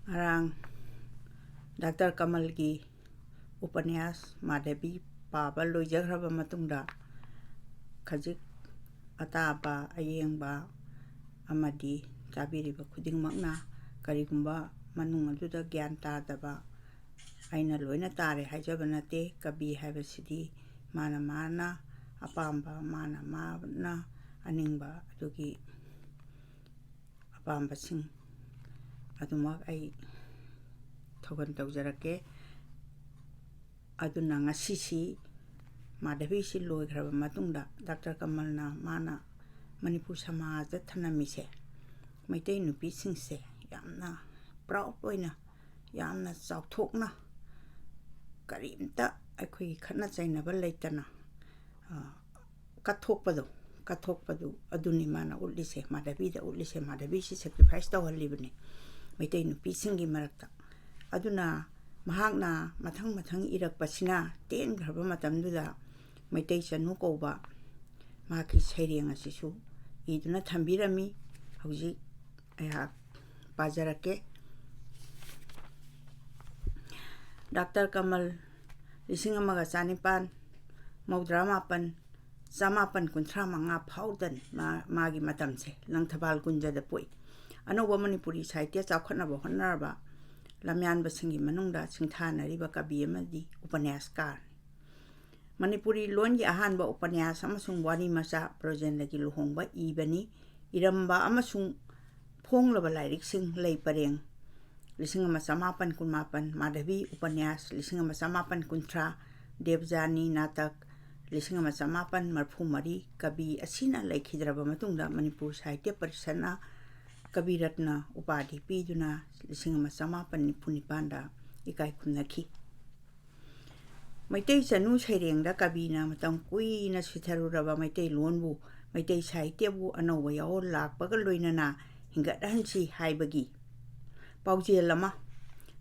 Arang Dr. Kamalgi Upanyas Madhabi Paba Loijagraba Matunda Kajik Ataba Ayengba Amadi Tabiriba Kudingmakna Karigumba Manung Aduda Gyan Tadaba Aina Loina Tare Hajabanate Kabi Habasidi Mana Mana Apamba Mana Mana Aningba Adugi Apamba Sing Adumak ay Thogan Taujarake Aduna Ngasisi Madhabi si Loigraba Matunda Dr. Kamalna Mana Manipur Samaja Thanamise Maitai Nupi Singse Yamna Proud Boyna Yamna Sauthokna Karimta Akui Kana Zainaba Laitana Kathokpado Aduni Mana Ulise Madhabi the Ulise Madhabi si sacrifice to Libani Maitai Nupi Singi Marakta Aduna Mahagna Matang Irak Pasina Ten Graba Matamduda Maitai Sanukoba Maki Sariang Asisu Iduna Tambirami Hauji Ayah Pajarake Dr. Kamal Lisingamaga Sanipan Maudramapan Samapan Kuntra Manga Powden Magi Matamse Lang Tabal Kunja the Pui Ano Manipuri Saitya Chakhana Honarba Lamyan Basingi Manunda Singthana Riba Kabiyamadi Upanyascar Manipuri Longi Ahanba Upanyas Amasung Wani Masa Projen Lagi Luhongba Ibani Iramba Amasung Pong Labalairik Sing Lay Pareng Lisingama Samapan Kunmapan Madhabi Upanyas Lisingama Samapan Kuntra Devjani Natak Lisingama Samapan Marphumari Kabi Asina Lay Khidraba Matunda Manipur Saitya Parisana Kabiratna Upadi Piduna Lisingama Samapan Nipunipanda Ikai Kunaki Maitai Sanu Sairengda Kabina Matam Kuina Sitharuraba Maitai Lonbu Maitai Saityabu Anowaya O Lakpaga Loinana Hingadansi Haibagi Pauji Lama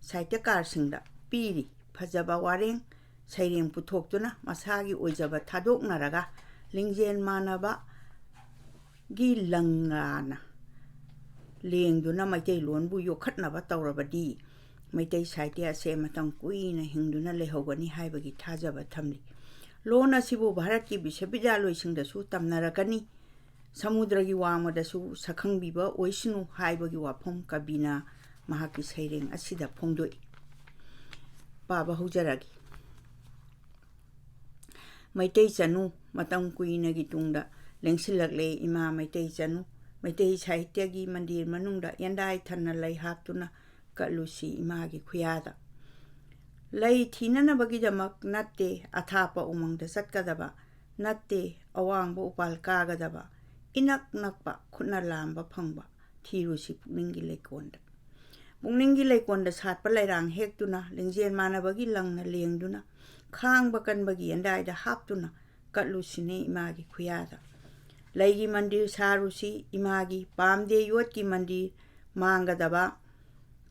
Saitya Karsingda Piri Fajaba Wareng Saireng Putoktuna Masagi Ojaba Tadok Naraga Lingjen Manaba Gilangana Lengduna Maitai Lonbu Yokatnaba Taurabadi Maitai Saitya Se Matang Kuina Hingduna Lehogani Haibagi Tajaba Tamli Lona Sibu Bharati Bishabida Loising the Su Tamnarakani Samudragi Wama the Su Sakang Biba Oishinu Haibagi Wapong Kabina Mahaki Sairing Asida Pongdoi Baba Hujaragi Maitai Sanu Matang Kuina Gitunda Lengsilakle Ima Maitai Sanu Maitai Saitya Mandir Manunda Yandai Tana Lay Haptuna Kalusi Imagi Kuyada Lay Tinana Bagidamak Nate Athapa Umang the Satkadaba Nate Awangbo Upal Kagadaba Inak Nakpa Kunalamba Pangba Tirusi Ningi Lekonda Muningi Lekonda Satpa Layrang Hektuna Lingzian Manabagi Langna Lengduna Kang Bakan Bagi and I the Haptuna Kalusine Imagi Kuyada Lagi Mandir Sarusi Imagi Pamde Yotki Mandir Mangadaba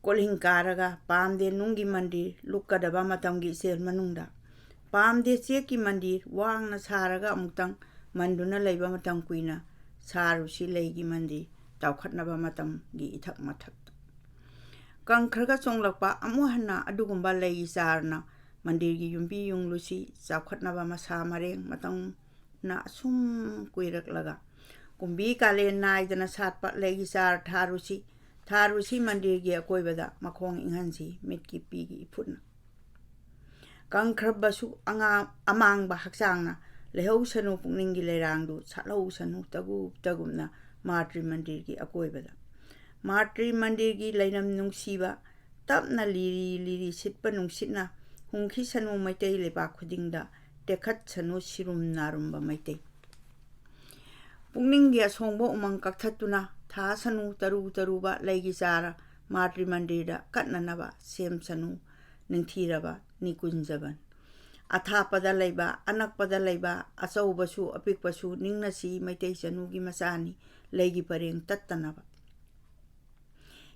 Kolhin Karaga Pamde Nungi Mandir Lukadaba Matangi Sel Manunda Pamde Seki Mandir Wang Nasaraga Mutang Manduna Leba Matang Quina Sarusi Lagi Mandi Taukatnaba Matam Gi Itak Matak Kang Kraga Songlakpa Amuhana Adugumba Lagi Sarna Mandirgi Yumbi Yung Lucy Saukatnaba Masamareng Matang Na Sum Kuirak Laga Kumbi Kale Naidana Satpa Lagi Sar Tarusi Mandirgi Akoibada Makong Ingansi Mitki Pigi Ipuna Kang Krabasu Amang Bahaksangna Leho Sanu Puningi Lerandu Salo Sanu Tagumna Martri Mandirgi Akoibada Martri Mandirgi Lainam Nungsiba Tapna Liri Sitpa Nungsitna Hunki Sanu Maitai Lebakudingda Dekat Sanu Sirum Narumba Maitai Puningi Asongbo Umang Kaktatuna Tha Sanu Taruba Lagi Zara Martri Mandira Katnanaba Sem Sanu Nintiraba Nikunjaban Athapada Laiba Anakpada Laiba Asaubasu Apikpasu Ningnasi Maitai Sanugi Masani Lagi Pareng Tatanaba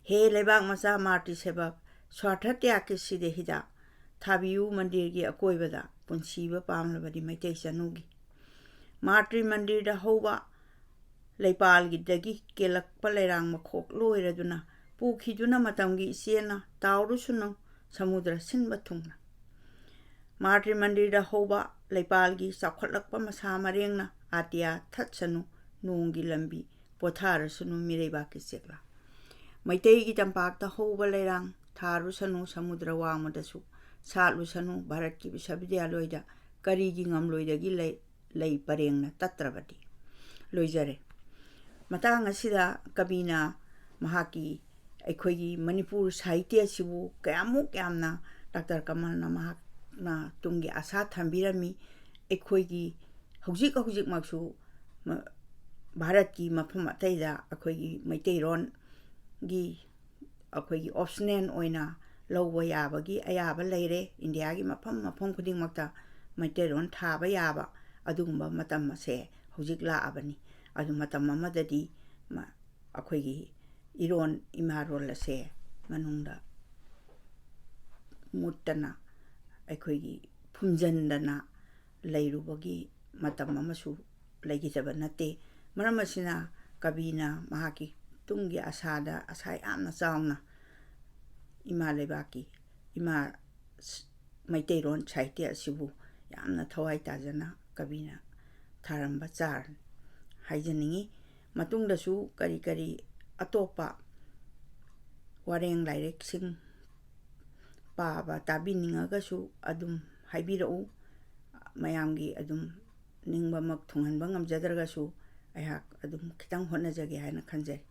He Lebak Masa Marti Sebab Swartatyaki Sidehida Thabiu Mandirgi Akoibada Punsiba Pamlabadi Maitai Sanugi Martri Mandira Hova Leipalgi Dagi Kelak Palerang Makok Loiraduna ꯄꯨꯈꯤꯗꯨꯅ ꯃꯇꯝꯒꯤ ꯏꯆꯦꯅ ꯇꯥꯎꯔꯨꯁꯨꯅꯨ ꯁꯃꯨꯗ꯭ꯔ ꯁꯤꯟꯕ ꯊꯨꯡꯅ ꯃꯥꯇ꯭ꯔꯤ ꯃꯟꯗꯤꯔꯗ ꯍꯧꯕ ꯂꯩꯄꯥꯜꯒꯤ ꯆꯥꯎꯈꯠꯂꯛꯄ ꯃꯁꯥ ꯃꯔꯦꯡꯅ ꯑꯇꯤꯌꯥ ꯊꯠꯁꯅꯨ ꯅꯣꯡꯒꯤ ꯂꯝꯕꯤ ꯄꯣꯊꯥꯔꯁꯨꯅꯨ ꯃꯤꯔꯩꯕꯥꯛꯀꯤ ꯆꯦꯛꯂꯥ ꯃꯩꯇꯩꯒꯤ ꯇꯝꯄꯥꯛꯇ ꯍꯧꯕ ꯂꯩꯔꯥꯡ ꯊꯥꯔꯨꯁꯅꯨ ꯁꯃꯨꯗ꯭ꯔ ꯋꯥꯡꯃꯗꯁꯨ ꯁꯥꯠꯂꯨꯁꯅꯨ ꯚꯥꯔꯠꯀꯤ ꯕꯤꯁ꯭ꯋꯕꯤꯗ꯭ꯌꯥꯂꯌꯗ ꯀꯔꯤꯒꯤ ꯉꯝꯂꯣꯏꯗꯒꯤ ꯂꯩ ꯄꯔꯦꯡꯅ ꯇꯠꯇ꯭ꯔꯕꯗꯤ ꯂꯣꯏꯖꯔꯦ ꯃꯇꯥꯡ ꯑꯁꯤꯗ ꯀꯕꯤꯅ ꯃꯍꯥꯛꯀꯤ ꯑꯩꯈꯣꯏꯒꯤ ꯃꯅꯤꯄꯨꯔ ꯁꯥꯍꯤꯇ꯭ꯌ ꯑꯁꯤꯕꯨ ꯀꯌꯥꯃꯨꯛ ꯌꯥꯝꯅ ꯗꯥꯛꯇꯔ ꯀꯃꯜꯅ ꯃꯍꯥꯛꯅ ꯇꯨꯡꯒꯤ ꯑꯁꯥ ꯊꯝꯕꯤꯔꯝꯃꯤ ꯑꯩꯈꯣꯏꯒꯤ ꯍꯧꯖꯤꯛꯃꯛꯁꯨ ꯚꯥꯔꯠꯀꯤ ꯃꯐꯝ ꯑꯇꯩꯗ ꯑꯩꯈꯣꯏꯒꯤ ꯃꯩꯇꯩꯔꯣꯟꯒꯤ ꯑꯩꯈꯣꯏꯒꯤ ꯑꯣꯞꯁꯅꯦꯜ ꯑꯣꯏꯅ ꯂꯧꯕ ꯌꯥꯕꯒꯤ ꯑꯌꯥꯕ ꯂꯩꯔꯦ ꯏꯟꯗꯤꯌꯥꯒꯤ ꯃꯐꯝ ꯈꯨꯗꯤꯡꯃꯛꯇ ꯃꯩꯇꯩꯔꯣꯟ ꯊꯥꯕ ꯌꯥꯕ ꯑꯗꯨꯒꯨꯝꯕ ꯃꯇꯝ ꯑꯁꯦ ꯍꯧꯖꯤꯛ ꯂꯥꯛꯑꯕꯅꯤ ꯑꯗꯨ ꯃꯇꯝ ꯑꯃꯗꯗꯤ ꯑꯩꯈꯣꯏꯒꯤ ꯏꯔꯣꯟ ꯏꯃꯥꯔꯣꯜ ꯑꯁꯦ ꯃꯅꯨꯡꯗ ꯃꯨꯠꯇꯅ ꯑꯩꯈꯣꯏꯒꯤ ꯐꯨꯝꯖꯤꯟꯗꯅ ꯂꯩꯔꯨꯕꯒꯤ ꯃꯇꯝ ꯑꯃꯁꯨ ꯂꯩꯈꯤꯗꯕ ꯅꯠꯇꯦ ꯃꯔꯝ ꯑꯁꯤꯅ ꯀꯕꯤꯅ ꯃꯍꯥꯛꯀꯤ ꯇꯨꯡꯒꯤ ꯑꯁꯥꯗ ꯑꯁꯥ ꯌꯥꯝꯅ ꯆꯥꯎꯅ ꯏꯃꯥ ꯂꯩꯕꯥꯛꯀꯤ ꯏꯃꯥ ꯃꯩꯇꯩꯔꯣꯟ ꯁꯥꯍꯤꯇ꯭ꯌ ꯑꯁꯤꯕꯨ ꯌꯥꯝꯅ ꯊꯋꯥꯏ ꯇꯥꯖꯅ ꯀꯕꯤꯅ ꯊꯥꯔꯝꯕ ꯆꯥꯔ ꯍꯥꯏꯖꯅꯤꯡꯉꯤ ꯃꯇꯨꯡꯗꯁꯨ ꯀꯔꯤ ꯑꯇꯣꯞꯄ ꯋꯥꯔꯦꯡ ꯂꯥꯏꯔꯤꯛꯁꯤꯡ ꯄꯥꯕ ꯇꯥꯕꯤꯅꯤꯡꯉꯒꯁꯨ ꯑꯗꯨꯝ ꯍꯥꯏꯕꯤꯔꯛꯎ ꯃꯌꯥꯝꯒꯤ ꯑꯗꯨꯝ ꯅꯤꯡꯕꯃꯛ ꯊꯨꯡꯍꯟꯕ ꯉꯝꯖꯗ꯭ꯔꯒꯁꯨ ꯑꯩꯍꯥꯛ ꯑꯗꯨꯝ ꯈꯤꯇꯪ ꯍꯣꯠꯅꯖꯒꯦ ꯍꯥꯏꯅ ꯈꯟꯖꯩ